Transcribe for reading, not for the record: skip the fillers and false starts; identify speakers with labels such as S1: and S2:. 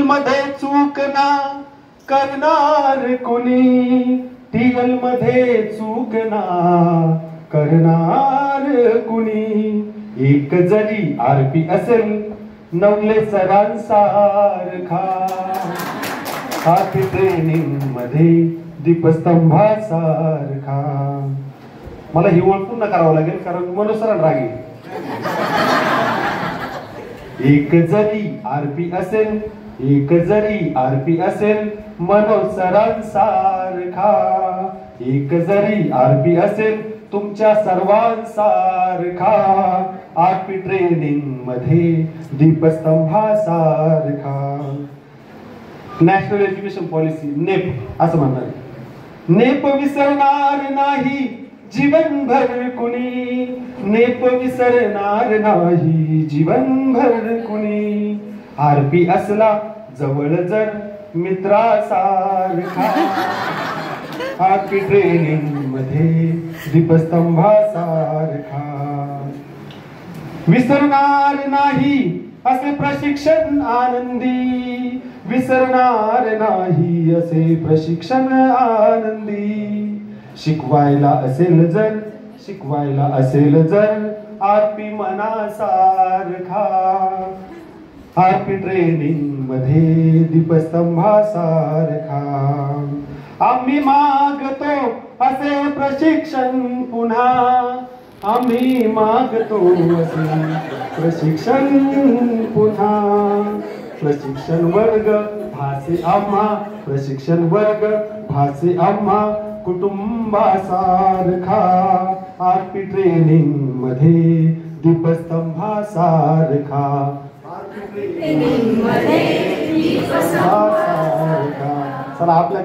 S1: मध्ये चूक ना करणार कुणी, टीएल मध्ये चूक ना करणार कुणी. एक जरी आरपी असेल नवले सरांसारखा, हात ट्रेनिंग मध्ये दीपस्तंभासारखा. मला ही ओळख पूर्ण करावं लागेल कारण मनोज सरांना राग येईल. एक जरी आरपी असेल, एक जरी आरपी असेल मनोज सरांसारखा, एक जरी आरपी असेल तुमच्या सर्वांसारखा, आरपी ट्रेनिंग मध्ये दीपस्तंभासारखा. नॅशनल एज्युकेशन पॉलिसी नेप असं म्हणतात. नेप विसरणार नाही जीवनभर कुणी, नेप विसरणार नाही जीवनभर कुणी. आरपी असला जवळ जर मित्रासारखा, आरपी ट्रेनिंग मध्ये दीपस्तंभासारखा. विसरणार नाही असे प्रशिक्षण आनंदी, विसरणार नाही असे प्रशिक्षण आनंदी. शिकवायला असेल जर, शिकवायला असेल जर आरपी मनासारखा, आरपी ट्रेनिंग मध्ये दीपस्तंभासारखा. आम्ही मागतो असे प्रशिक्षण पुन्हा, आम्ही मागतो असे प्रशिक्षण पुन्हा. प्रशिक्षण वर्ग भासे आम्हा, प्रशिक्षण वर्ग भासे आम्हा कुटुंबासारखा, आरपी ट्रेनिंग मध्ये दीपस्तंभासारखा, आरपी ट्रेनिंग मध्ये दीपस्तंभासारखा. चला आपल्या